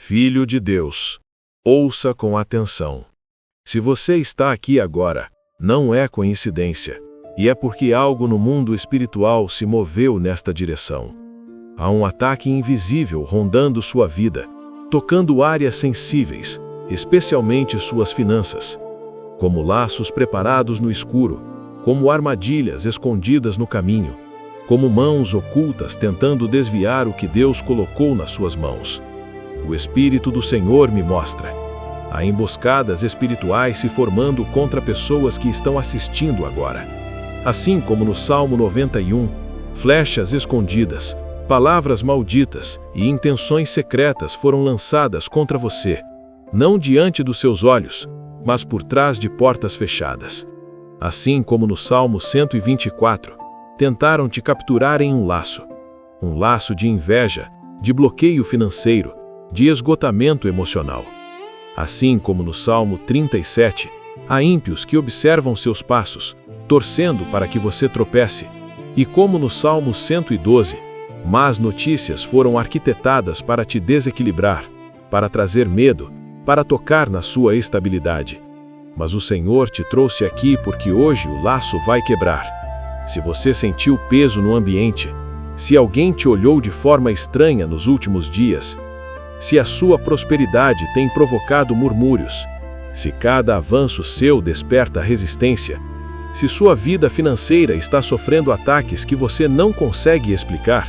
Filho de Deus, ouça com atenção. Se você está aqui agora, não é coincidência, e é porque algo no mundo espiritual se moveu nesta direção. Há um ataque invisível rondando sua vida, tocando áreas sensíveis, especialmente suas finanças. Como laços preparados no escuro, como armadilhas escondidas no caminho, como mãos ocultas tentando desviar o que Deus colocou nas suas mãos. O Espírito do Senhor me mostra. Há emboscadas espirituais se formando contra pessoas que estão assistindo agora. Assim como no Salmo 91, flechas escondidas, palavras malditas e intenções secretas foram lançadas contra você, não diante dos seus olhos, mas por trás de portas fechadas. Assim como no Salmo 124, tentaram te capturar em um laço de inveja, de bloqueio financeiro, de esgotamento emocional. Assim como no Salmo 37, há ímpios que observam seus passos, torcendo para que você tropece, e como no Salmo 112, más notícias foram arquitetadas para te desequilibrar, para trazer medo, para tocar na sua estabilidade. Mas o Senhor te trouxe aqui porque hoje o laço vai quebrar. Se você sentiu peso no ambiente, se alguém te olhou de forma estranha nos últimos dias, se a sua prosperidade tem provocado murmúrios, se cada avanço seu desperta resistência, se sua vida financeira está sofrendo ataques que você não consegue explicar,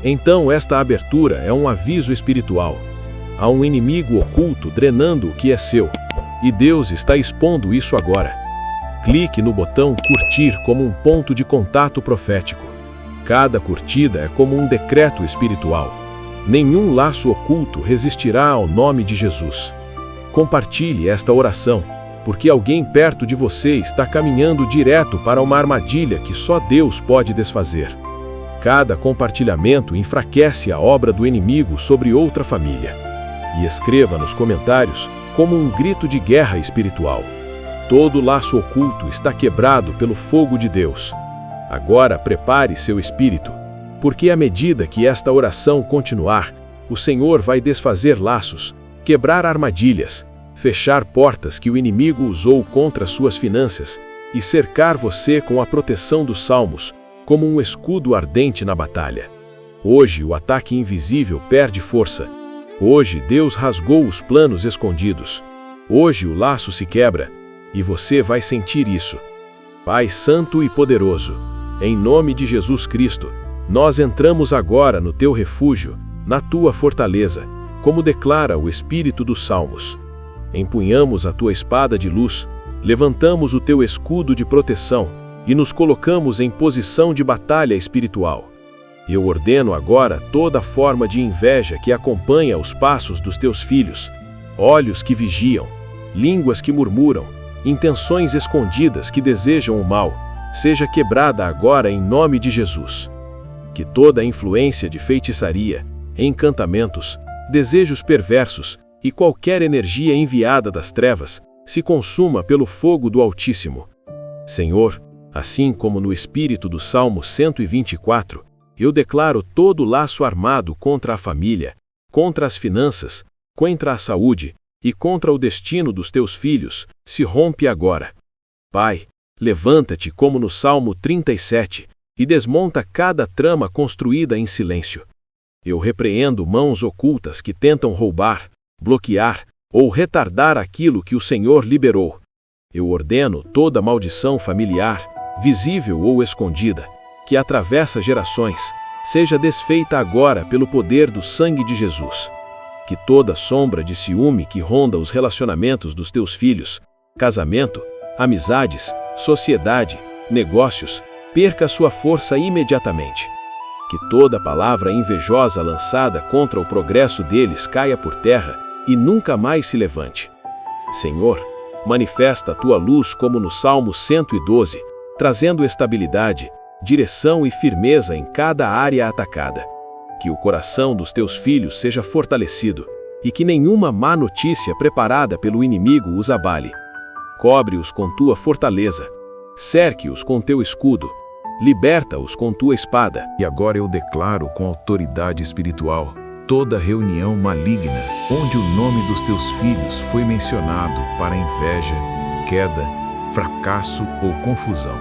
então esta abertura é um aviso espiritual. Há um inimigo oculto drenando o que é seu, e Deus está expondo isso agora. Clique no botão curtir como um ponto de contato profético. Cada curtida é como um decreto espiritual. Nenhum laço oculto resistirá ao nome de Jesus. Compartilhe esta oração, porque alguém perto de você está caminhando direto para uma armadilha que só Deus pode desfazer. Cada compartilhamento enfraquece a obra do inimigo sobre outra família. E escreva nos comentários como um grito de guerra espiritual. Todo laço oculto está quebrado pelo fogo de Deus. Agora prepare seu espírito, porque à medida que esta oração continuar, o Senhor vai desfazer laços, quebrar armadilhas, fechar portas que o inimigo usou contra suas finanças e cercar você com a proteção dos salmos, como um escudo ardente na batalha. Hoje o ataque invisível perde força. Hoje Deus rasgou os planos escondidos. Hoje o laço se quebra, e você vai sentir isso. Pai Santo e Poderoso, em nome de Jesus Cristo, nós entramos agora no teu refúgio, na tua fortaleza, como declara o Espírito dos Salmos. Empunhamos a tua espada de luz, levantamos o teu escudo de proteção e nos colocamos em posição de batalha espiritual. Eu ordeno agora toda forma de inveja que acompanha os passos dos teus filhos, olhos que vigiam, línguas que murmuram, intenções escondidas que desejam o mal, seja quebrada agora em nome de Jesus. Que toda influência de feitiçaria, encantamentos, desejos perversos e qualquer energia enviada das trevas se consuma pelo fogo do Altíssimo. Senhor, assim como no espírito do Salmo 124, eu declaro todo laço armado contra a família, contra as finanças, contra a saúde e contra o destino dos teus filhos, se rompe agora. Pai, levanta-te como no Salmo 37, e desmonta cada trama construída em silêncio. Eu repreendo mãos ocultas que tentam roubar, bloquear ou retardar aquilo que o Senhor liberou. Eu ordeno toda maldição familiar, visível ou escondida, que atravessa gerações, seja desfeita agora pelo poder do sangue de Jesus. Que toda sombra de ciúme que ronda os relacionamentos dos teus filhos, casamento, amizades, sociedade, negócios, perca sua força imediatamente. Que toda palavra invejosa lançada contra o progresso deles caia por terra e nunca mais se levante. Senhor, manifesta a tua luz como no Salmo 112, trazendo estabilidade, direção e firmeza em cada área atacada. Que o coração dos teus filhos seja fortalecido e que nenhuma má notícia preparada pelo inimigo os abale. Cobre-os com tua fortaleza, cerque-os com teu escudo, liberta-os com tua espada. E agora eu declaro com autoridade espiritual toda reunião maligna, onde o nome dos teus filhos foi mencionado para inveja, queda, fracasso ou confusão,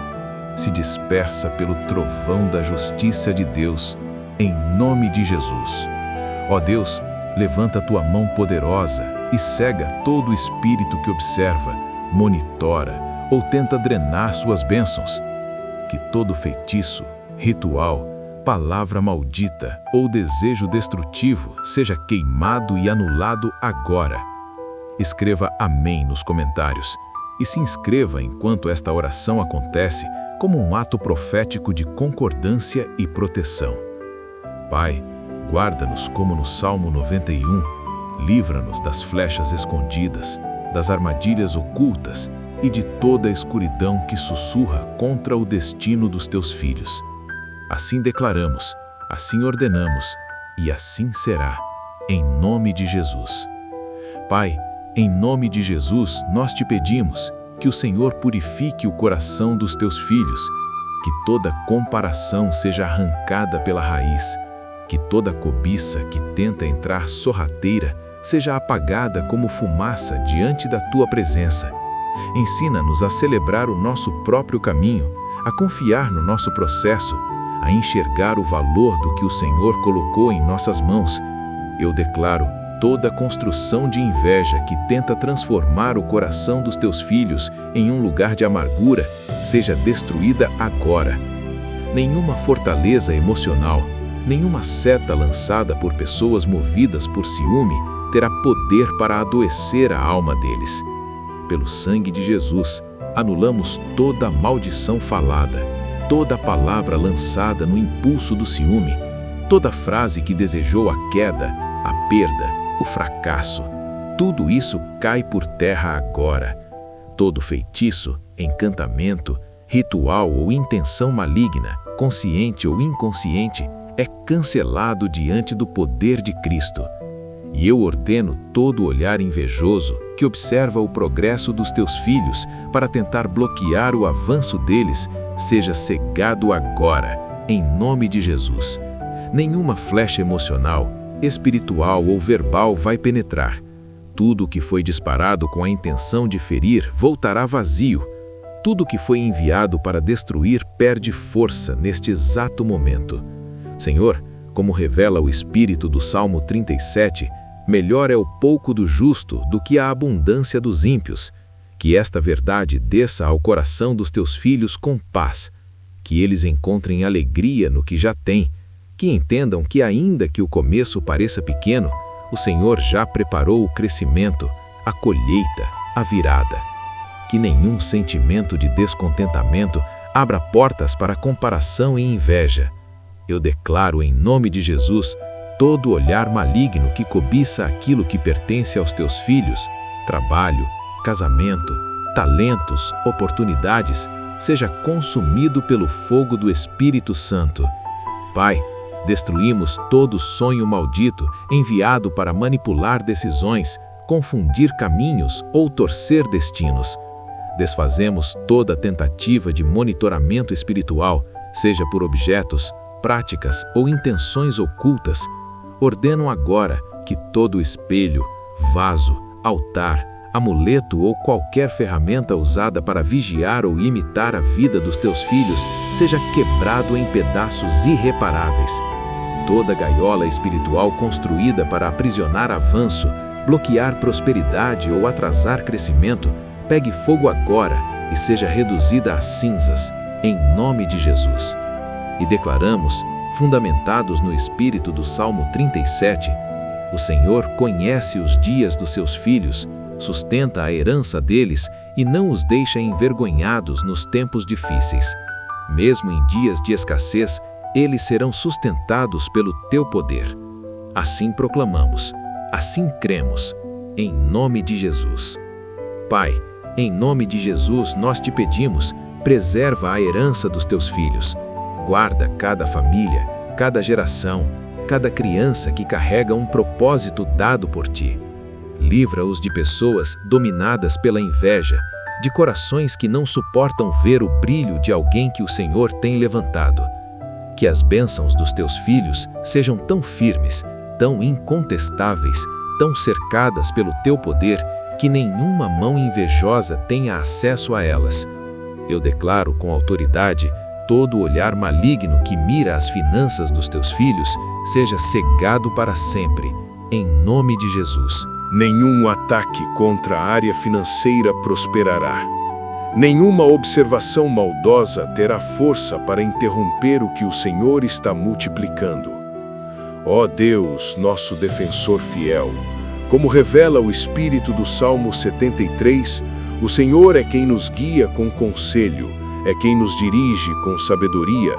se dispersa pelo trovão da justiça de Deus, em nome de Jesus. Ó Deus, levanta a tua mão poderosa e cega todo espírito que observa, monitora ou tenta drenar suas bênçãos. Que todo feitiço, ritual, palavra maldita ou desejo destrutivo seja queimado e anulado agora. Escreva amém nos comentários e se inscreva enquanto esta oração acontece como um ato profético de concordância e proteção. Pai, guarda-nos como no Salmo 91, livra-nos das flechas escondidas, das armadilhas ocultas e de toda a escuridão que sussurra contra o destino dos teus filhos. Assim declaramos, assim ordenamos, e assim será, em nome de Jesus. Pai, em nome de Jesus, nós te pedimos que o Senhor purifique o coração dos teus filhos, que toda comparação seja arrancada pela raiz, que toda cobiça que tenta entrar sorrateira seja apagada como fumaça diante da tua presença. Ensina-nos a celebrar o nosso próprio caminho, a confiar no nosso processo, a enxergar o valor do que o Senhor colocou em nossas mãos. Eu declaro toda construção de inveja que tenta transformar o coração dos teus filhos em um lugar de amargura seja destruída agora. Nenhuma fortaleza emocional, nenhuma seta lançada por pessoas movidas por ciúme terá poder para adoecer a alma deles. Pelo sangue de Jesus, anulamos toda maldição falada, toda palavra lançada no impulso do ciúme, toda frase que desejou a queda, a perda, o fracasso. Tudo isso cai por terra agora. Todo feitiço, encantamento, ritual ou intenção maligna, consciente ou inconsciente, é cancelado diante do poder de Cristo. E eu ordeno todo olhar invejoso que observa o progresso dos teus filhos para tentar bloquear o avanço deles, seja cegado agora, em nome de Jesus. Nenhuma flecha emocional, espiritual ou verbal vai penetrar. Tudo que foi disparado com a intenção de ferir voltará vazio. Tudo que foi enviado para destruir perde força neste exato momento. Senhor, como revela o Espírito do Salmo 37, melhor é o pouco do justo do que a abundância dos ímpios. Que esta verdade desça ao coração dos teus filhos com paz, que eles encontrem alegria no que já têm, que entendam que ainda que o começo pareça pequeno, o Senhor já preparou o crescimento, a colheita, a virada. Que nenhum sentimento de descontentamento abra portas para comparação e inveja. Eu declaro em nome de Jesus todo olhar maligno que cobiça aquilo que pertence aos teus filhos, trabalho, casamento, talentos, oportunidades, seja consumido pelo fogo do Espírito Santo. Pai, destruímos todo sonho maldito enviado para manipular decisões, confundir caminhos ou torcer destinos. Desfazemos toda tentativa de monitoramento espiritual, seja por objetos, práticas ou intenções ocultas. Ordeno agora que todo espelho, vaso, altar, amuleto ou qualquer ferramenta usada para vigiar ou imitar a vida dos teus filhos seja quebrado em pedaços irreparáveis. Toda gaiola espiritual construída para aprisionar avanço, bloquear prosperidade ou atrasar crescimento, pegue fogo agora e seja reduzida a cinzas, em nome de Jesus. E declaramos, fundamentados no Espírito do Salmo 37, o Senhor conhece os dias dos seus filhos, sustenta a herança deles e não os deixa envergonhados nos tempos difíceis. Mesmo em dias de escassez, eles serão sustentados pelo teu poder. Assim proclamamos, assim cremos, em nome de Jesus. Pai, em nome de Jesus nós te pedimos, preserva a herança dos teus filhos. Guarda cada família, cada geração, cada criança que carrega um propósito dado por ti. Livra-os de pessoas dominadas pela inveja, de corações que não suportam ver o brilho de alguém que o Senhor tem levantado. Que as bênçãos dos teus filhos sejam tão firmes, tão incontestáveis, tão cercadas pelo teu poder, que nenhuma mão invejosa tenha acesso a elas. Eu declaro com autoridade: todo olhar maligno que mira as finanças dos teus filhos seja cegado para sempre, em nome de Jesus. Nenhum ataque contra a área financeira prosperará. Nenhuma observação maldosa terá força para interromper o que o Senhor está multiplicando. Ó Deus, nosso defensor fiel, como revela o Espírito do Salmo 73, o Senhor é quem nos guia com conselho, é quem nos dirige com sabedoria.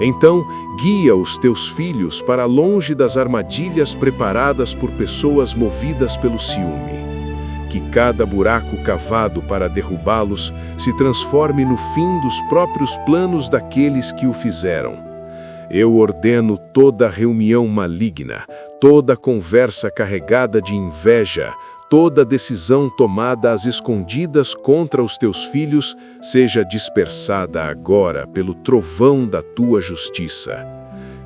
Então, guia os teus filhos para longe das armadilhas preparadas por pessoas movidas pelo ciúme. Que cada buraco cavado para derrubá-los se transforme no fim dos próprios planos daqueles que o fizeram. Eu ordeno toda reunião maligna, toda conversa carregada de inveja, toda decisão tomada às escondidas contra os teus filhos seja dispersada agora pelo trovão da tua justiça.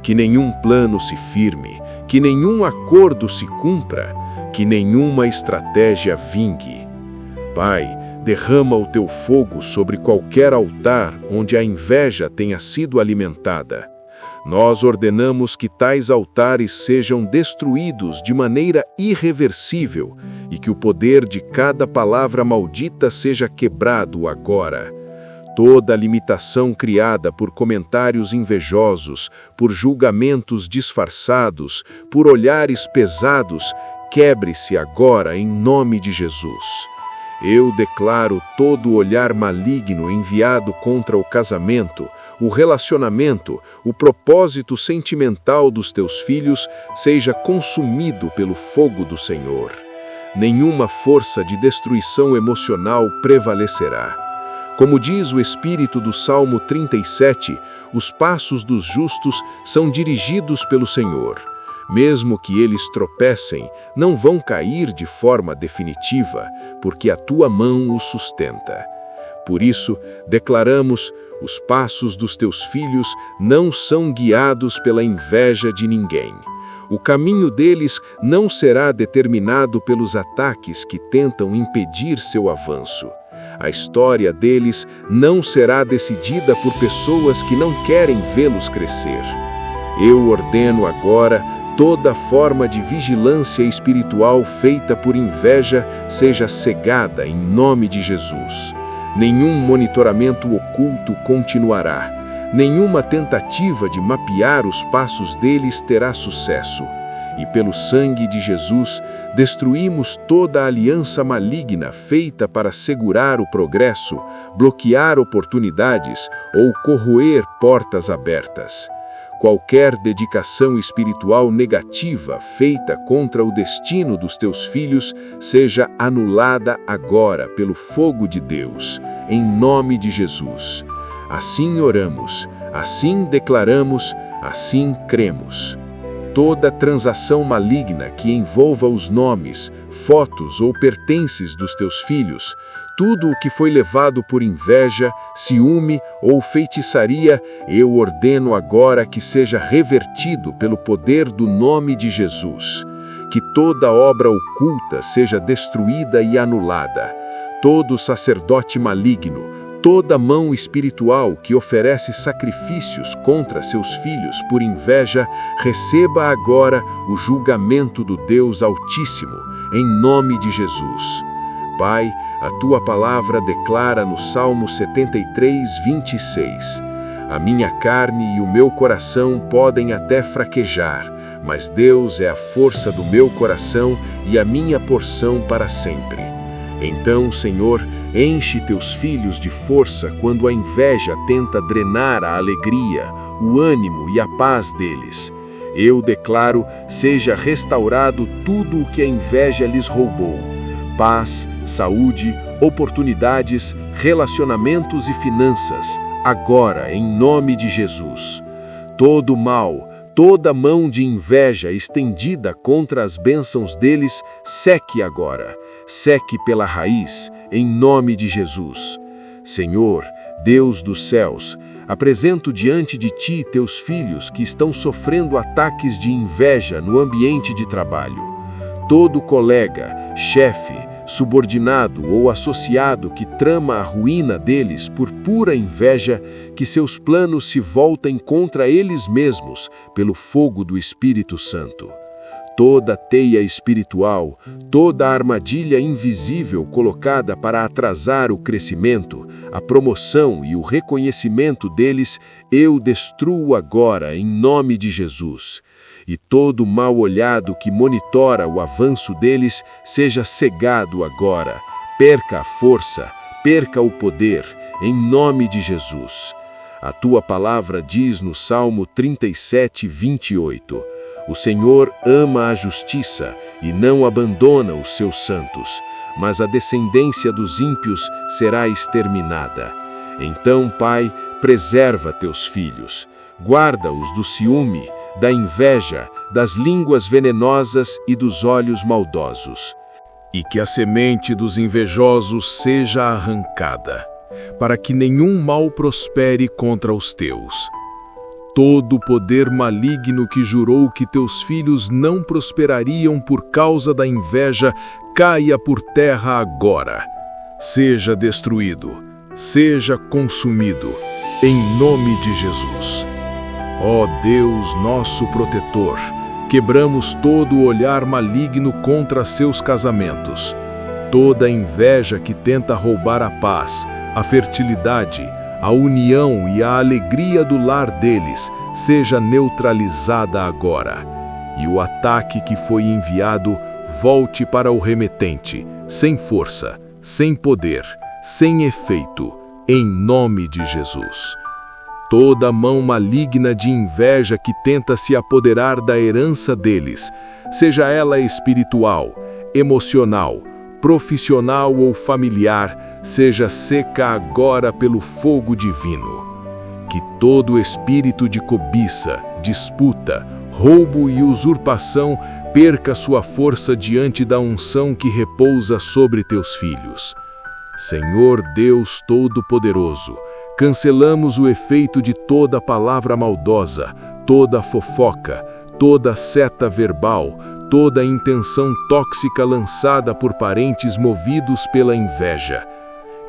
Que nenhum plano se firme, que nenhum acordo se cumpra, que nenhuma estratégia vingue. Pai, derrama o teu fogo sobre qualquer altar onde a inveja tenha sido alimentada. Nós ordenamos que tais altares sejam destruídos de maneira irreversível e que o poder de cada palavra maldita seja quebrado agora. Toda limitação criada por comentários invejosos, por julgamentos disfarçados, por olhares pesados, quebre-se agora em nome de Jesus. Eu declaro todo olhar maligno enviado contra o casamento, o relacionamento, o propósito sentimental dos teus filhos seja consumido pelo fogo do Senhor. Nenhuma força de destruição emocional prevalecerá. Como diz o Espírito do Salmo 37, os passos dos justos são dirigidos pelo Senhor. Mesmo que eles tropecem, não vão cair de forma definitiva, porque a tua mão os sustenta. Por isso, declaramos: os passos dos teus filhos não são guiados pela inveja de ninguém. O caminho deles não será determinado pelos ataques que tentam impedir seu avanço. A história deles não será decidida por pessoas que não querem vê-los crescer. Eu ordeno agora: toda forma de vigilância espiritual feita por inveja seja cegada em nome de Jesus. Nenhum monitoramento oculto continuará. Nenhuma tentativa de mapear os passos deles terá sucesso. E pelo sangue de Jesus, destruímos toda a aliança maligna feita para segurar o progresso, bloquear oportunidades ou corroer portas abertas. Qualquer dedicação espiritual negativa feita contra o destino dos teus filhos seja anulada agora pelo fogo de Deus, em nome de Jesus. Assim oramos, assim declaramos, assim cremos. Toda transação maligna que envolva os nomes, fotos ou pertences dos teus filhos, tudo o que foi levado por inveja, ciúme ou feitiçaria, eu ordeno agora que seja revertido pelo poder do nome de Jesus. Que toda obra oculta seja destruída e anulada. Todo sacerdote maligno, toda mão espiritual que oferece sacrifícios contra seus filhos por inveja, receba agora o julgamento do Deus Altíssimo, em nome de Jesus. Pai, a tua palavra declara no Salmo 73, 26: a minha carne e o meu coração podem até fraquejar, mas Deus é a força do meu coração e a minha porção para sempre. Então, Senhor, enche teus filhos de força quando a inveja tenta drenar a alegria, o ânimo e a paz deles. Eu declaro: seja restaurado tudo o que a inveja lhes roubou: paz, saúde, oportunidades, relacionamentos e finanças, agora em nome de Jesus. Todo mal, toda mão de inveja estendida contra as bênçãos deles, seque agora, seque pela raiz, em nome de Jesus. Senhor, Deus dos céus, Apresento diante de ti teus filhos que estão sofrendo ataques de inveja no ambiente de trabalho. Todo colega, chefe, subordinado ou associado que trama a ruína deles por pura inveja, que seus planos se voltem contra eles mesmos pelo fogo do Espírito Santo. Toda teia espiritual, toda armadilha invisível colocada para atrasar o crescimento, a promoção e o reconhecimento deles, eu destruo agora em nome de Jesus. E todo mal olhado que monitora o avanço deles seja cegado agora. Perca a força, perca o poder, em nome de Jesus. A tua palavra diz no Salmo 37, 28, o Senhor ama a justiça e não abandona os seus santos, mas a descendência dos ímpios será exterminada. Então, Pai, preserva teus filhos, guarda-os do ciúme, da inveja, das línguas venenosas e dos olhos maldosos. E que a semente dos invejosos seja arrancada, para que nenhum mal prospere contra os teus. Todo poder maligno que jurou que teus filhos não prosperariam por causa da inveja, caia por terra agora. Seja destruído, seja consumido, em nome de Jesus. Ó Deus, nosso protetor, quebramos todo o olhar maligno contra seus casamentos. Toda inveja que tenta roubar a paz, a fertilidade, a união e a alegria do lar deles seja neutralizada agora. E o ataque que foi enviado volte para o remetente, sem força, sem poder, sem efeito, em nome de Jesus. Toda mão maligna de inveja que tenta se apoderar da herança deles, seja ela espiritual, emocional, profissional ou familiar, seja seca agora pelo fogo divino. Que todo espírito de cobiça, disputa, roubo e usurpação perca sua força diante da unção que repousa sobre teus filhos. Senhor Deus Todo-Poderoso, cancelamos o efeito de toda palavra maldosa, toda fofoca, toda seta verbal, toda intenção tóxica lançada por parentes movidos pela inveja.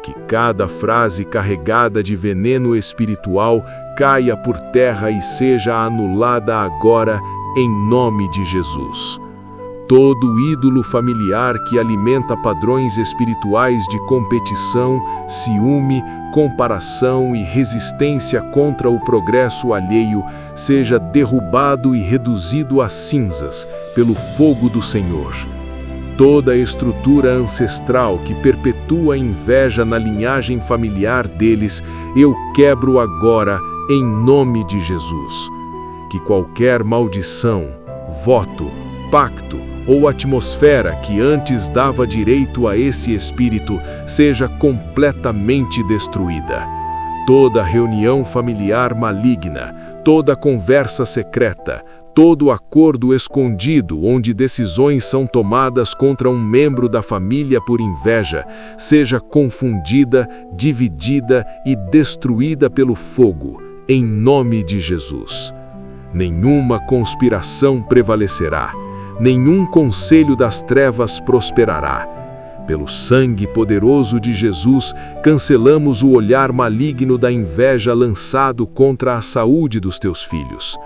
Que cada frase carregada de veneno espiritual caia por terra e seja anulada agora, em nome de Jesus. Todo ídolo familiar que alimenta padrões espirituais de competição, ciúme, comparação e resistência contra o progresso alheio seja derrubado e reduzido a cinzas pelo fogo do Senhor. Toda estrutura ancestral que perpetua a inveja na linhagem familiar deles, eu quebro agora em nome de Jesus. Que qualquer maldição, voto, pacto ou atmosfera que antes dava direito a esse espírito seja completamente destruída. Toda reunião familiar maligna, toda conversa secreta, todo acordo escondido onde decisões são tomadas contra um membro da família por inveja, seja confundida, dividida e destruída pelo fogo, em nome de Jesus. Nenhuma conspiração prevalecerá, nenhum conselho das trevas prosperará. Pelo sangue poderoso de Jesus, cancelamos o olhar maligno da inveja lançado contra a saúde dos teus filhos.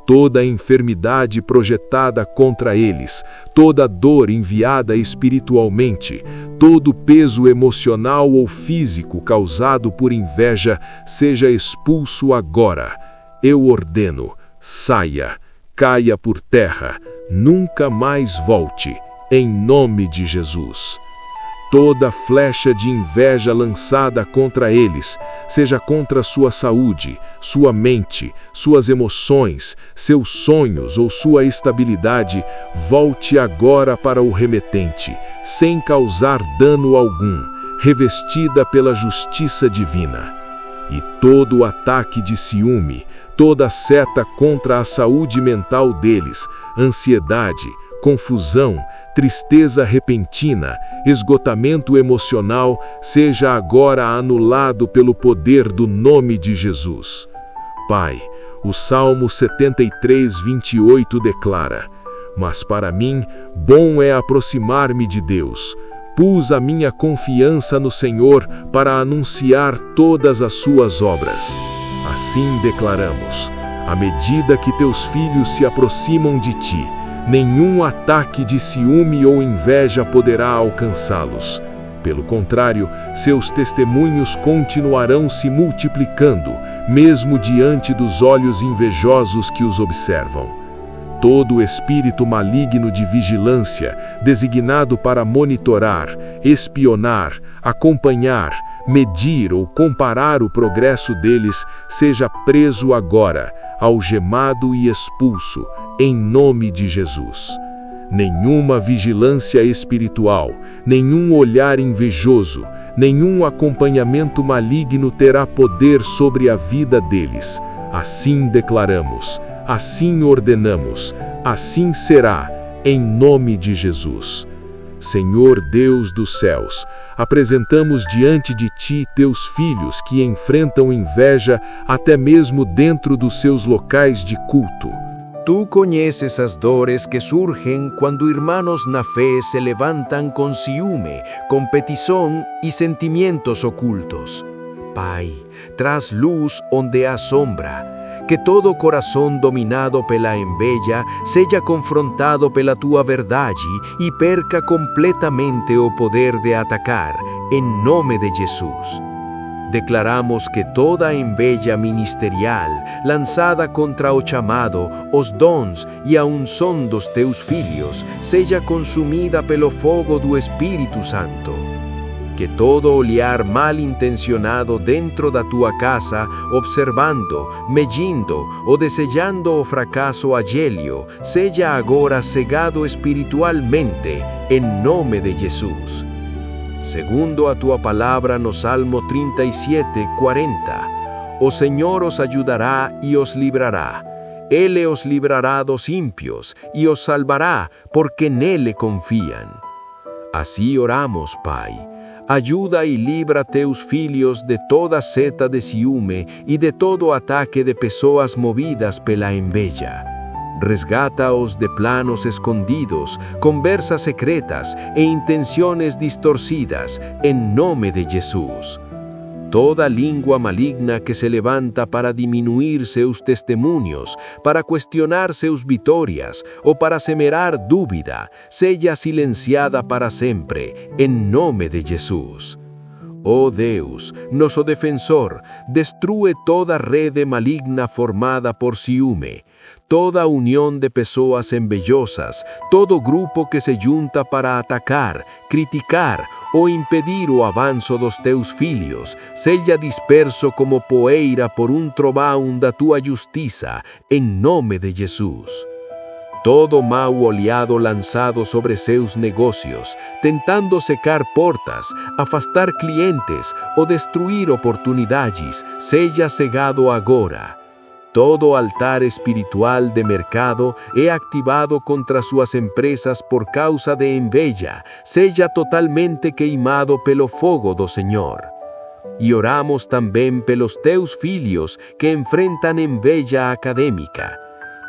Toda enfermidade projetada contra eles, toda dor enviada espiritualmente, todo peso emocional ou físico causado por inveja, seja expulso agora. Eu ordeno, saia, caia por terra, nunca mais volte, em nome de Jesus. Toda flecha de inveja lançada contra eles, seja contra sua saúde, sua mente, suas emoções, seus sonhos ou sua estabilidade, volte agora para o remetente, sem causar dano algum, revestida pela justiça divina. E todo ataque de ciúme, toda seta contra a saúde mental deles, ansiedade, confusão, tristeza repentina, esgotamento emocional, seja agora anulado pelo poder do nome de Jesus. Pai, o Salmo 73, 28 declara: Mas para mim, bom é aproximar-me de Deus. Pus a minha confiança no Senhor para anunciar todas as suas obras. Assim declaramos: à medida que teus filhos se aproximam de ti, nenhum ataque de ciúme ou inveja poderá alcançá-los. Pelo contrário, seus testemunhos continuarão se multiplicando, mesmo diante dos olhos invejosos que os observam. Todo espírito maligno de vigilância, designado para monitorar, espionar, acompanhar, medir ou comparar o progresso deles, seja preso agora, algemado e expulso, em nome de Jesus. Nenhuma vigilância espiritual, nenhum olhar invejoso, nenhum acompanhamento maligno terá poder sobre a vida deles. Assim declaramos, assim ordenamos, assim será, em nome de Jesus. Senhor Deus dos céus, apresentamos diante de Ti Teus filhos que enfrentam inveja até mesmo dentro dos seus locais de culto. Tú conheces as dores que surgen quando irmãos na fé se levantam com ciúme, competição e sentimentos ocultos. Pai, traz luz onde há sombra. Que todo coração dominado pela enveja seja confrontado pela Tua verdade e perca completamente o poder de atacar, em nome de Jesus. Declaramos que toda enveja ministerial, lançada contra o chamado, os dons e a unção dos Teus filhos, seja consumida pelo fogo do Espírito Santo. Que todo olhar mal intencionado dentro da Tua casa, observando, medindo ou desejando o fracasso alheio, seja agora cegado espiritualmente, em nome de Jesus. Segundo a Tua palavra no Salmo 37, 40, o Senhor os ajudará e os livrará. Ele os livrará dos ímpios e os salvará, porque nele confiam. Assim oramos, Pai. Ajuda e livra Teus filhos de toda seta de ciúme e de todo ataque de pessoas movidas pela enveja. Resgata-os de planos escondidos, conversas secretas e intenções distorcidas, em nome de Jesus. Toda língua maligna que se levanta para diminuir seus testemunhos, para questionar seus vitórias ou para semear dúvida, seja silenciada para sempre, em nome de Jesus. Oh Deus, nosso defensor, destrue toda rede maligna formada por ciúme, toda união de pessoas envejosas, todo grupo que se junta para atacar, criticar ou impedir o avanço dos Teus filhos, seja disperso como poeira por trovão da Tua justiça, em nome de Jesus. Todo mau olhado lançado sobre seus negócios, tentando secar portas, afastar clientes ou destruir oportunidades, seja cegado agora. Todo altar espiritual de mercado é ativado contra suas empresas por causa de enveja, seja totalmente queimado pelo fogo do Senhor. E oramos também pelos Teus filhos que enfrentam enveja acadêmica.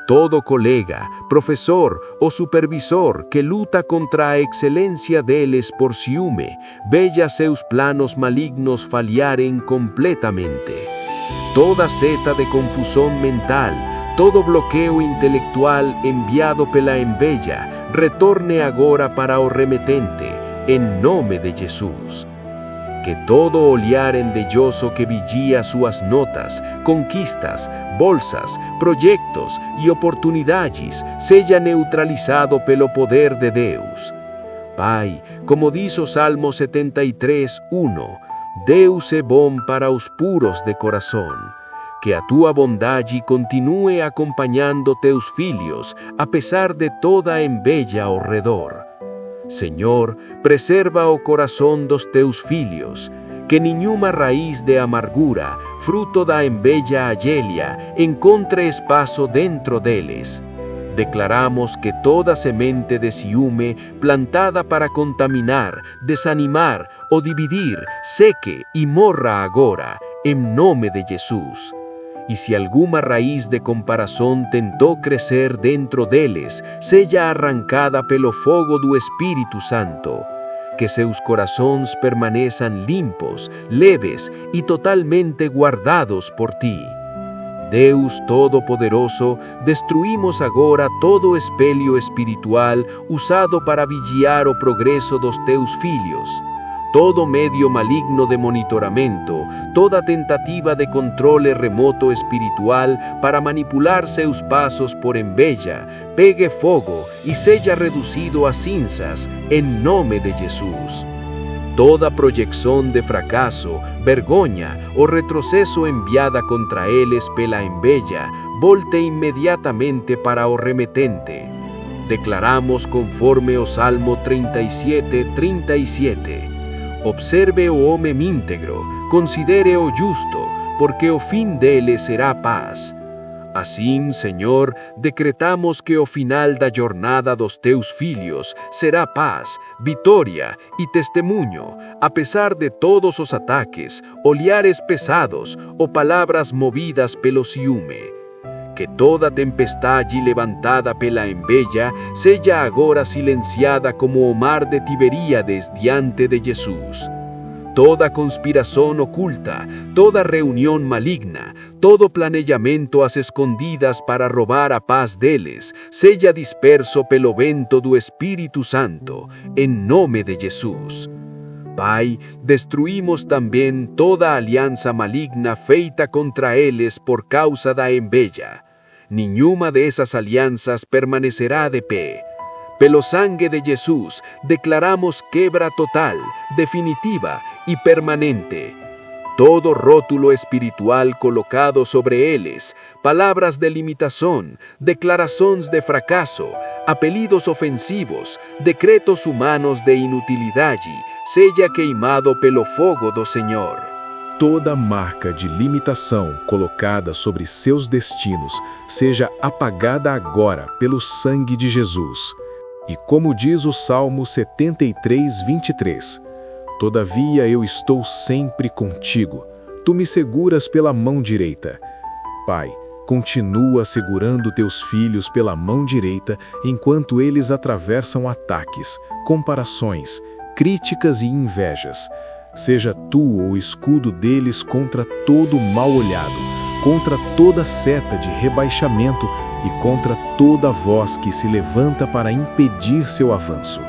Todo colega, professor ou supervisor que luta contra a excelência deles por ciúme, veja seus planos malignos falharem completamente. Toda seta de confusão mental, todo bloqueio intelectual enviado pela enveja, retorne agora para o remetente, em nome de Jesus. Que todo olhar envejoso que vigia suas notas, conquistas, bolsas, projetos e oportunidades seja neutralizado pelo poder de Deus. Pai, como diz o Salmo 73, 1, Deus é bom para os puros de coração. Que a Tua bondade continue acompanhando Teus filhos, apesar de toda a enveja ao redor. Senhor, preserva o coração dos Teus filhos, que nenhuma raiz de amargura, fruto da enveja alheia, encontre espaço dentro deles. Declaramos que toda semente de ciúme plantada para contaminar, desanimar ou dividir, seque e morra agora, em nome de Jesus. E se alguma raiz de comparação tentou crescer dentro deles, seja arrancada pelo fogo do Espírito Santo. Que seus corações permaneçam limpos, leves e totalmente guardados por ti. Deus Todo-Poderoso, destruímos agora todo espelho espiritual usado para vigiar o progresso dos teus filhos. Todo medio maligno de monitoramento, toda tentativa de controle remoto espiritual para manipular seus passos por enveja, pegue fogo e seja reduzido a cinzas, em nome de Jesus. Toda projeção de fracasso, vergonha ou retrocesso enviada contra eles pela enveja, volte imediatamente para o remetente. Declaramos conforme o Salmo 37:37. Observe o homem íntegro, considere o justo, porque o fim dele será paz. Assim, Senhor, decretamos que o final da jornada dos teus filhos será paz, vitória e testemunho, apesar de todos os ataques, olhares pesados ou palavras movidas pelo ciúme. Que toda tempestade levantada pela enveja seja agora silenciada como o mar de Tiberíades diante de Jesus. Toda conspiração oculta, toda reunião maligna, todo planejamento às escondidas para roubar a paz deles, seja disperso pelo vento do Espírito Santo, em nome de Jesus. Pai, destruímos também toda aliança maligna feita contra eles por causa da enveja. Nenhuma dessas alianças permanecerá de pé. Pelo sangue de Jesus, declaramos quebra total, definitiva e permanente. Todo rótulo espiritual colocado sobre eles, palavras de limitação, declarações de fracasso, apelidos ofensivos, decretos humanos de inutilidade, seja queimado pelo fogo do Senhor. Toda marca de limitação colocada sobre seus destinos seja apagada agora pelo sangue de Jesus. E como diz o Salmo 73:23, todavia eu estou sempre contigo, tu me seguras pela mão direita. Pai, continua segurando teus filhos pela mão direita enquanto eles atravessam ataques, comparações, críticas e invejas. Seja tu o escudo deles contra todo mal olhado, contra toda seta de rebaixamento e contra toda voz que se levanta para impedir seu avanço.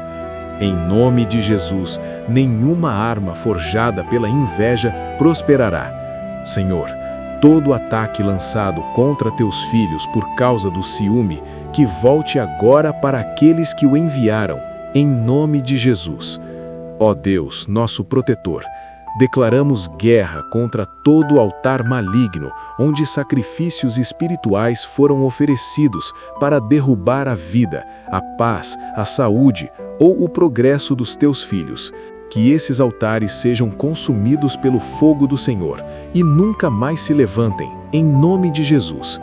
Em nome de Jesus, nenhuma arma forjada pela inveja prosperará. Senhor, todo ataque lançado contra teus filhos por causa do ciúme, que volte agora para aqueles que o enviaram, em nome de Jesus. Ó Deus, nosso protetor, declaramos guerra contra todo altar maligno, onde sacrifícios espirituais foram oferecidos para derrubar a vida, a paz, a saúde ou o progresso dos teus filhos. Que esses altares sejam consumidos pelo fogo do Senhor e nunca mais se levantem, em nome de Jesus.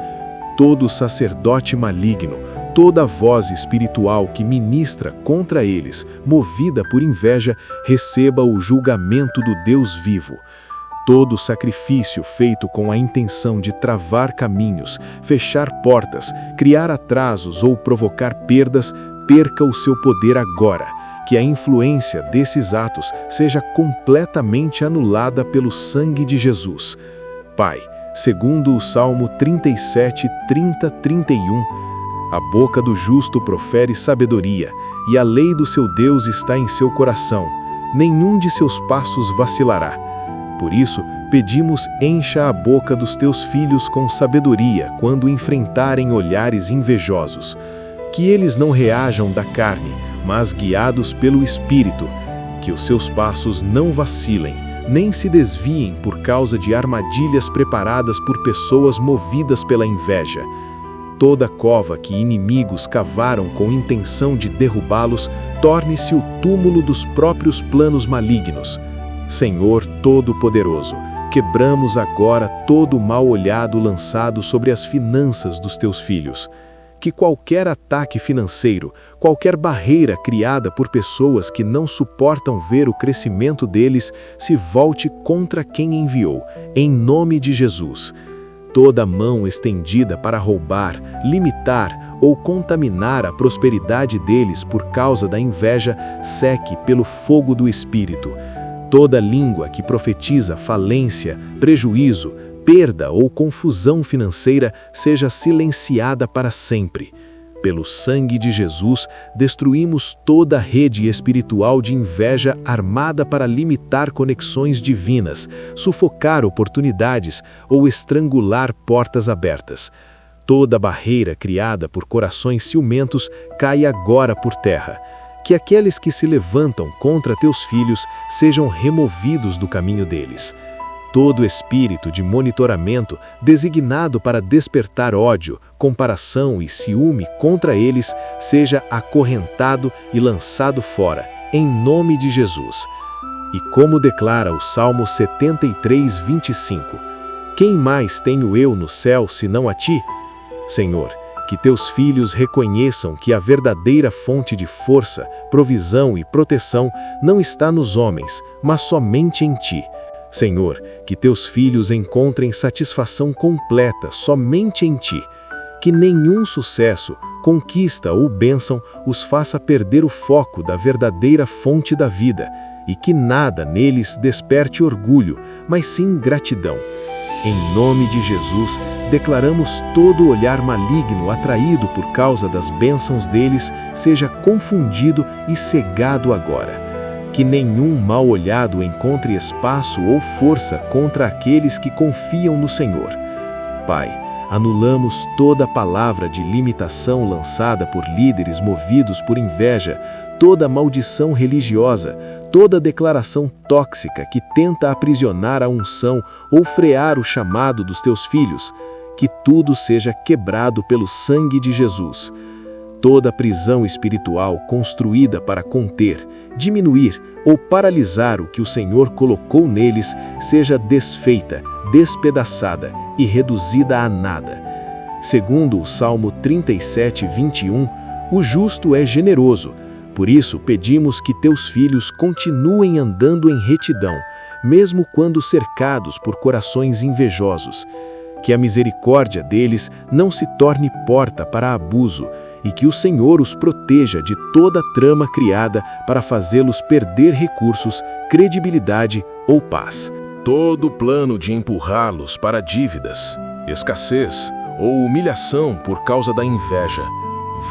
Todo sacerdote maligno, toda voz espiritual que ministra contra eles, movida por inveja, receba o julgamento do Deus vivo. Todo sacrifício feito com a intenção de travar caminhos, fechar portas, criar atrasos ou provocar perdas, perca o seu poder agora. Que a influência desses atos seja completamente anulada pelo sangue de Jesus. Pai, segundo o Salmo 37:30-31, a boca do justo profere sabedoria, e a lei do seu Deus está em seu coração. Nenhum de seus passos vacilará. Por isso, pedimos, encha a boca dos teus filhos com sabedoria quando enfrentarem olhares invejosos. Que eles não reajam da carne, mas guiados pelo Espírito. Que os seus passos não vacilem, nem se desviem por causa de armadilhas preparadas por pessoas movidas pela inveja. Toda cova que inimigos cavaram com intenção de derrubá-los, torne-se o túmulo dos próprios planos malignos. Senhor Todo-Poderoso, quebramos agora todo o mal olhado lançado sobre as finanças dos teus filhos. que qualquer ataque financeiro, qualquer barreira criada por pessoas que não suportam ver o crescimento deles, se volte contra quem enviou, em nome de Jesus. Toda mão estendida para roubar, limitar ou contaminar a prosperidade deles por causa da inveja, seque pelo fogo do Espírito. Toda língua que profetiza falência, prejuízo, perda ou confusão financeira seja silenciada para sempre. Pelo sangue de Jesus, destruímos toda rede espiritual de inveja armada para limitar conexões divinas, sufocar oportunidades ou estrangular portas abertas. Toda barreira criada por corações ciumentos cai agora por terra. Que aqueles que se levantam contra teus filhos sejam removidos do caminho deles. Todo espírito de monitoramento designado para despertar ódio, comparação e ciúme contra eles seja acorrentado e lançado fora, em nome de Jesus. E como declara o Salmo 73, 25, quem mais tenho eu no céu senão a ti? Senhor, que teus filhos reconheçam que a verdadeira fonte de força, provisão e proteção não está nos homens, mas somente em ti. Senhor, que teus filhos encontrem satisfação completa somente em ti. Que nenhum sucesso, conquista ou bênção os faça perder o foco da verdadeira fonte da vida, e que nada neles desperte orgulho, mas sim gratidão. Em nome de Jesus, declaramos todo olhar maligno atraído por causa das bênçãos deles seja confundido e cegado agora. Que nenhum mal-olhado encontre espaço ou força contra aqueles que confiam no Senhor. Pai, anulamos toda palavra de limitação lançada por líderes movidos por inveja, toda maldição religiosa, toda declaração tóxica que tenta aprisionar a unção ou frear o chamado dos teus filhos. Que tudo seja quebrado pelo sangue de Jesus. Toda prisão espiritual construída para conter, diminuir ou paralisar o que o Senhor colocou neles seja desfeita, despedaçada e reduzida a nada. Segundo o Salmo 37, 21, o justo é generoso, por isso pedimos que teus filhos continuem andando em retidão, mesmo quando cercados por corações invejosos. Que a misericórdia deles não se torne porta para abuso, e que o Senhor os proteja de toda trama criada para fazê-los perder recursos, credibilidade ou paz. Todo plano de empurrá-los para dívidas, escassez ou humilhação por causa da inveja,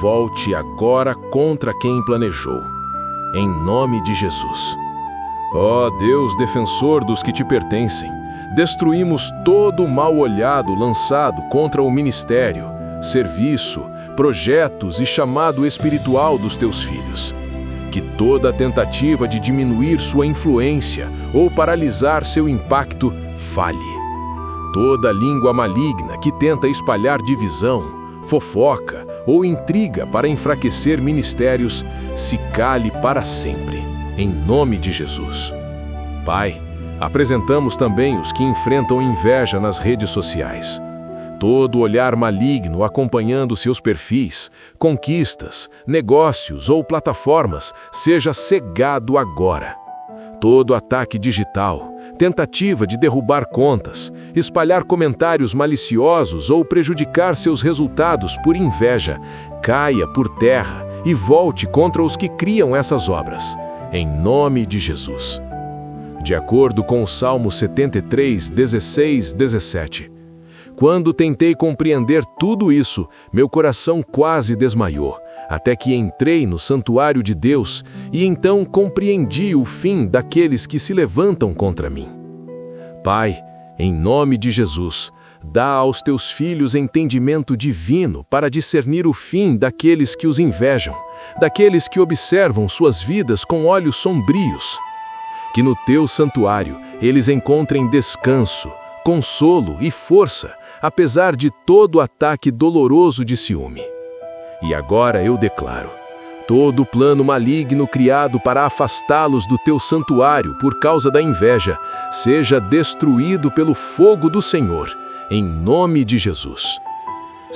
volte agora contra quem planejou. Em nome de Jesus. Ó Deus defensor dos que te pertencem, destruímos todo o mal olhado lançado contra o ministério, serviço, projetos e chamado espiritual dos teus filhos. Que toda tentativa de diminuir sua influência ou paralisar seu impacto falhe. Toda língua maligna que tenta espalhar divisão, fofoca ou intriga para enfraquecer ministérios, se cale para sempre, em nome de Jesus. Pai, apresentamos também os que enfrentam inveja nas redes sociais. Todo olhar maligno acompanhando seus perfis, conquistas, negócios ou plataformas seja cegado agora. Todo ataque digital, tentativa de derrubar contas, espalhar comentários maliciosos ou prejudicar seus resultados por inveja, caia por terra e volte contra os que criam essas obras, em nome de Jesus. De acordo com o Salmo 73, 16, 17. Quando tentei compreender tudo isso, meu coração quase desmaiou, até que entrei no santuário de Deus e então compreendi o fim daqueles que se levantam contra mim. Pai, em nome de Jesus, dá aos teus filhos entendimento divino para discernir o fim daqueles que os invejam, daqueles que observam suas vidas com olhos sombrios. Que no teu santuário eles encontrem descanso, consolo e força, apesar de todo ataque doloroso de ciúme. E agora eu declaro, todo plano maligno criado para afastá-los do teu santuário por causa da inveja, seja destruído pelo fogo do Senhor, em nome de Jesus.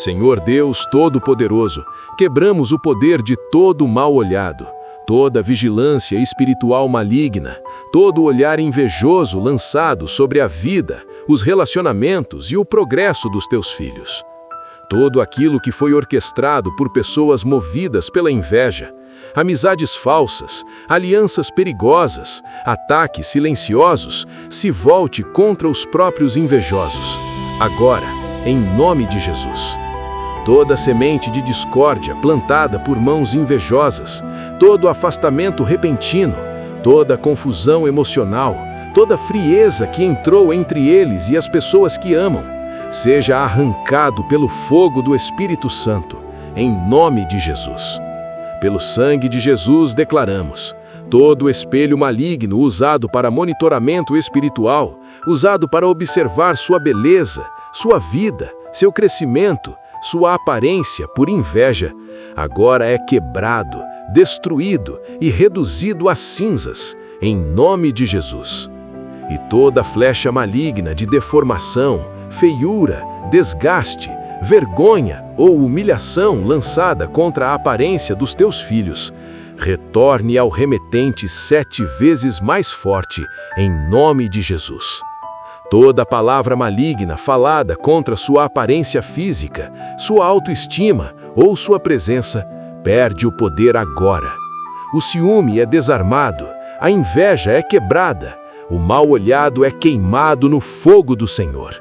Senhor Deus Todo-Poderoso, quebramos o poder de todo mal olhado, toda vigilância espiritual maligna, todo olhar invejoso lançado sobre a vida, os relacionamentos e o progresso dos teus filhos. Todo aquilo que foi orquestrado por pessoas movidas pela inveja, amizades falsas, alianças perigosas, ataques silenciosos, se volte contra os próprios invejosos, agora, em nome de Jesus. Toda semente de discórdia plantada por mãos invejosas, todo afastamento repentino, toda confusão emocional, toda frieza que entrou entre eles e as pessoas que amam, seja arrancado pelo fogo do Espírito Santo, em nome de Jesus. Pelo sangue de Jesus declaramos: todo espelho maligno usado para monitoramento espiritual, usado para observar sua beleza, sua vida, seu crescimento, sua aparência por inveja, agora é quebrado, destruído e reduzido a cinzas, em nome de Jesus. E toda flecha maligna de deformação, feiura, desgaste, vergonha ou humilhação lançada contra a aparência dos teus filhos, retorne ao remetente 7 vezes mais forte, em nome de Jesus. Toda palavra maligna falada contra sua aparência física, sua autoestima ou sua presença, perde o poder agora. O ciúme é desarmado, a inveja é quebrada, o mal olhado é queimado no fogo do Senhor.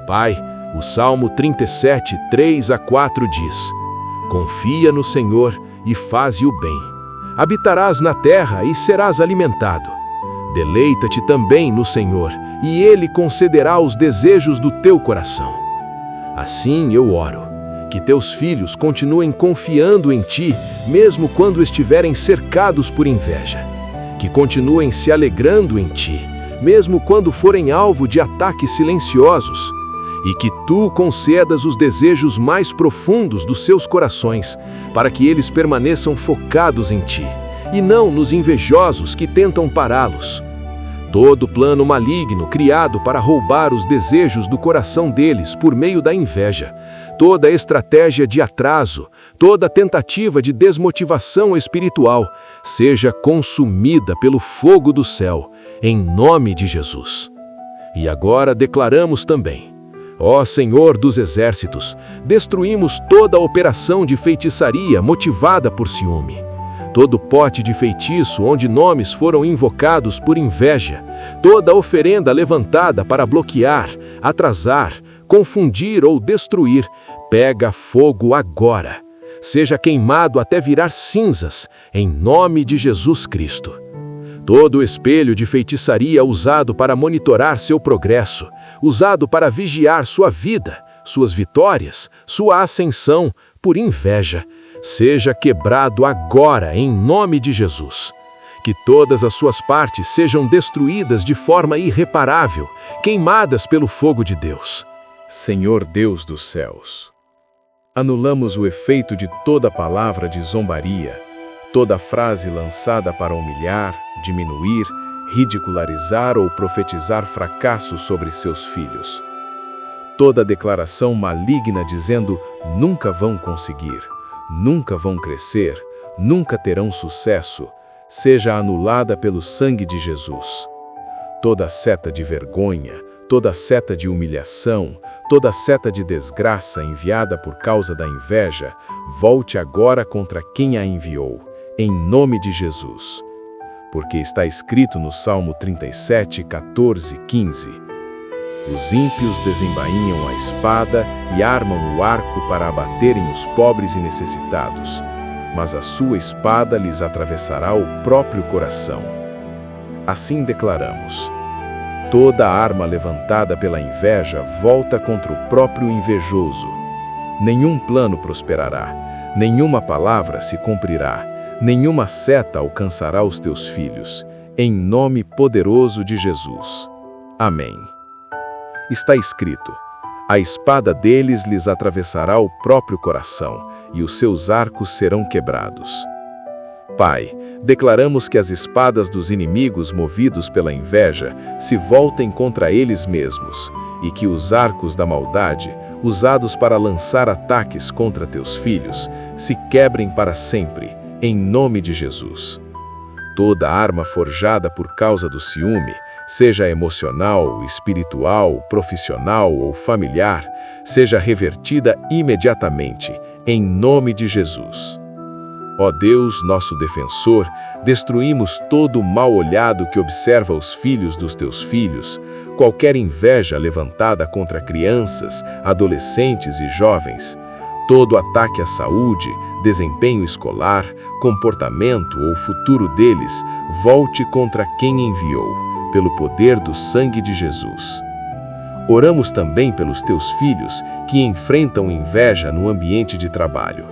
Pai, o Salmo 37, 3-4 diz: confia no Senhor e faze o bem. Habitarás na terra e serás alimentado. Deleita-te também no Senhor, e Ele concederá os desejos do teu coração. Assim eu oro, que teus filhos continuem confiando em Ti, mesmo quando estiverem cercados por inveja. Que continuem se alegrando em Ti, mesmo quando forem alvo de ataques silenciosos. E que Tu concedas os desejos mais profundos dos seus corações, para que eles permaneçam focados em Ti, e não nos invejosos que tentam pará-los. Todo plano maligno criado para roubar os desejos do coração deles por meio da inveja, toda estratégia de atraso, toda tentativa de desmotivação espiritual, seja consumida pelo fogo do céu, em nome de Jesus. E agora declaramos também: ó Senhor dos Exércitos, destruímos toda operação de feitiçaria motivada por ciúme. Todo pote de feitiço onde nomes foram invocados por inveja, toda oferenda levantada para bloquear, atrasar, confundir ou destruir, pega fogo agora. Seja queimado até virar cinzas, em nome de Jesus Cristo. Todo espelho de feitiçaria usado para monitorar seu progresso, usado para vigiar sua vida, suas vitórias, sua ascensão, por inveja, seja quebrado agora em nome de Jesus. Que todas as suas partes sejam destruídas de forma irreparável, queimadas pelo fogo de Deus. Senhor Deus dos céus, anulamos o efeito de toda palavra de zombaria, toda frase lançada para humilhar, diminuir, ridicularizar ou profetizar fracasso sobre seus filhos. Toda declaração maligna dizendo nunca vão conseguir, nunca vão crescer, nunca terão sucesso, seja anulada pelo sangue de Jesus. Toda seta de vergonha, toda seta de humilhação, toda seta de desgraça enviada por causa da inveja, volte agora contra quem a enviou, em nome de Jesus. Porque está escrito no Salmo 37, 14, 15: os ímpios desembainham a espada e armam o arco para abaterem os pobres e necessitados, mas a sua espada lhes atravessará o próprio coração. Assim declaramos: toda arma levantada pela inveja volta contra o próprio invejoso. Nenhum plano prosperará, nenhuma palavra se cumprirá, nenhuma seta alcançará os teus filhos, em nome poderoso de Jesus. Amém. Está escrito: a espada deles lhes atravessará o próprio coração, e os seus arcos serão quebrados. Pai, declaramos que as espadas dos inimigos movidos pela inveja se voltem contra eles mesmos e que os arcos da maldade, usados para lançar ataques contra teus filhos, se quebrem para sempre, em nome de Jesus. Toda arma forjada por causa do ciúme, seja emocional, espiritual, profissional ou familiar, seja revertida imediatamente, em nome de Jesus. Ó Deus, nosso defensor, destruímos todo o mal olhado que observa os filhos dos teus filhos, qualquer inveja levantada contra crianças, adolescentes e jovens, todo ataque à saúde, desempenho escolar, comportamento ou futuro deles, volte contra quem enviou, pelo poder do sangue de Jesus. Oramos também pelos teus filhos que enfrentam inveja no ambiente de trabalho.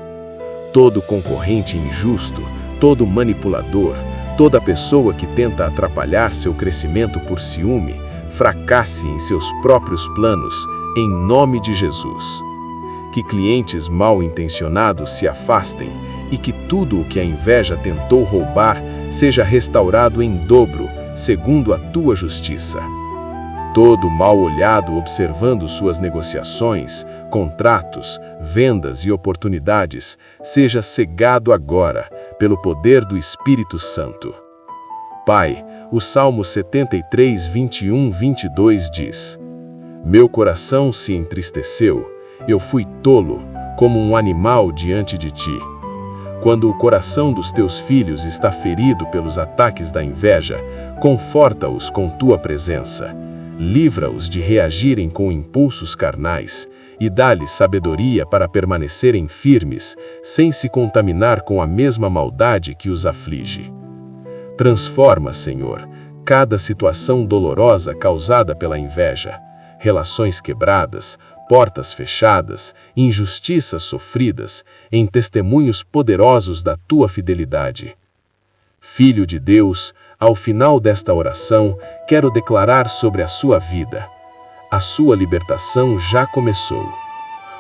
Todo concorrente injusto, todo manipulador, toda pessoa que tenta atrapalhar seu crescimento por ciúme, fracasse em seus próprios planos, em nome de Jesus. Que clientes mal intencionados se afastem e que tudo o que a inveja tentou roubar seja restaurado em dobro, segundo a tua justiça. Todo mal olhado observando suas negociações, contratos, vendas e oportunidades, seja cegado agora, pelo poder do Espírito Santo. Pai, o Salmo 73, 21, 22 diz: Meu coração se entristeceu, eu fui tolo, como um animal diante de ti. Quando o coração dos teus filhos está ferido pelos ataques da inveja, conforta-os com tua presença. Livra-os de reagirem com impulsos carnais e dá-lhes sabedoria para permanecerem firmes, sem se contaminar com a mesma maldade que os aflige. Transforma, Senhor, cada situação dolorosa causada pela inveja, relações quebradas, portas fechadas, injustiças sofridas, em testemunhos poderosos da tua fidelidade. Filho de Deus, ao final desta oração, quero declarar sobre a sua vida. A sua libertação já começou.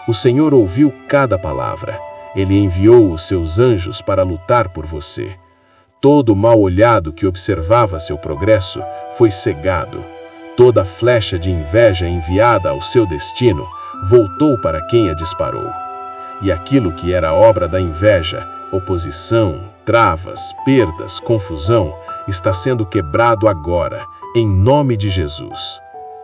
O Senhor ouviu cada palavra. Ele enviou os seus anjos para lutar por você. Todo o mal olhado que observava seu progresso foi cegado. Toda flecha de inveja enviada ao seu destino voltou para quem a disparou. E aquilo que era obra da inveja, oposição, travas, perdas, confusão, está sendo quebrado agora, em nome de Jesus.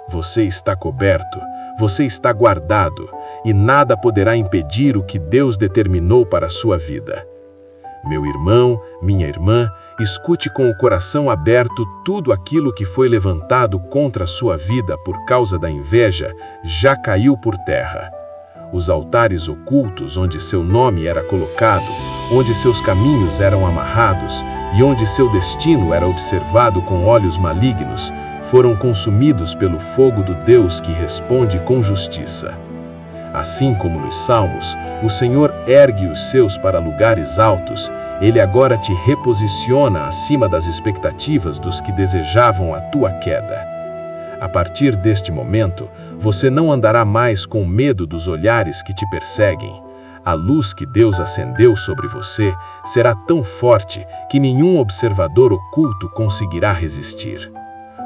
Você está coberto, você está guardado, e nada poderá impedir o que Deus determinou para a sua vida. Meu irmão, minha irmã, escute com o coração aberto tudo aquilo que foi levantado contra a sua vida por causa da inveja, já caiu por terra. Os altares ocultos onde seu nome era colocado, onde seus caminhos eram amarrados e onde seu destino era observado com olhos malignos, foram consumidos pelo fogo do Deus que responde com justiça. Assim como nos Salmos, o Senhor ergue os seus para lugares altos, Ele agora te reposiciona acima das expectativas dos que desejavam a tua queda. A partir deste momento, você não andará mais com medo dos olhares que te perseguem. A luz que Deus acendeu sobre você será tão forte que nenhum observador oculto conseguirá resistir.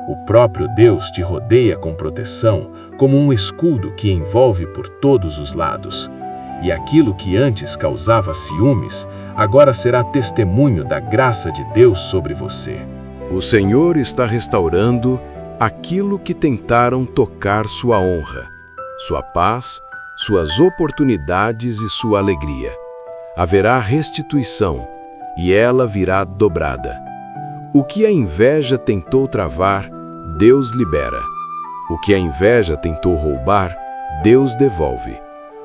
O próprio Deus te rodeia com proteção, como um escudo que envolve por todos os lados. E aquilo que antes causava ciúmes, agora será testemunho da graça de Deus sobre você. O Senhor está restaurando aquilo que tentaram tocar sua honra, sua paz, suas oportunidades e sua alegria. Haverá restituição, e ela virá dobrada. O que a inveja tentou travar, Deus libera. O que a inveja tentou roubar, Deus devolve.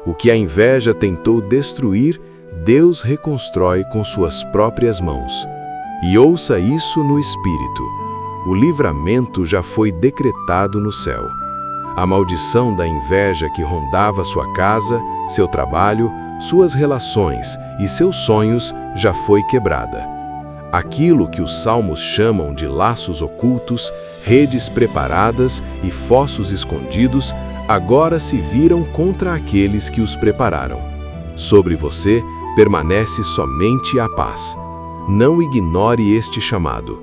O que a inveja tentou destruir, Deus reconstrói com suas próprias mãos. E ouça isso no Espírito. O livramento já foi decretado no céu. A maldição da inveja que rondava sua casa, seu trabalho, suas relações e seus sonhos já foi quebrada. Aquilo que os salmos chamam de laços ocultos, redes preparadas e fossos escondidos, agora se viram contra aqueles que os prepararam. Sobre você permanece somente a paz. Não ignore este chamado.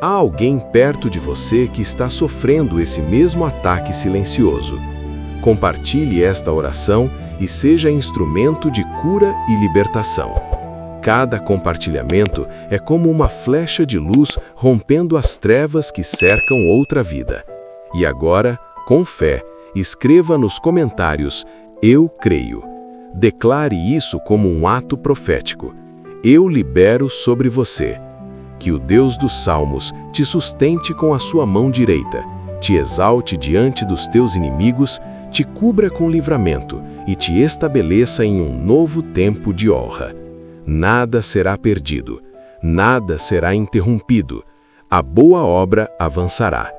Há alguém perto de você que está sofrendo esse mesmo ataque silencioso. Compartilhe esta oração e seja instrumento de cura e libertação. Cada compartilhamento é como uma flecha de luz rompendo as trevas que cercam outra vida. E agora, com fé, escreva nos comentários: eu creio. Declare isso como um ato profético. Eu libero sobre você. Que o Deus dos Salmos te sustente com a sua mão direita, te exalte diante dos teus inimigos, te cubra com livramento e te estabeleça em um novo tempo de honra. Nada será perdido, nada será interrompido. A boa obra avançará.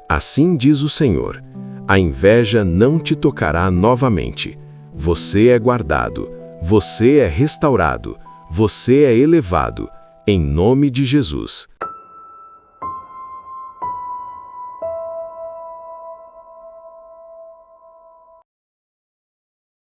Assim diz o Senhor: a inveja não te tocará novamente. Você é guardado, você é restaurado, você é elevado, em nome de Jesus.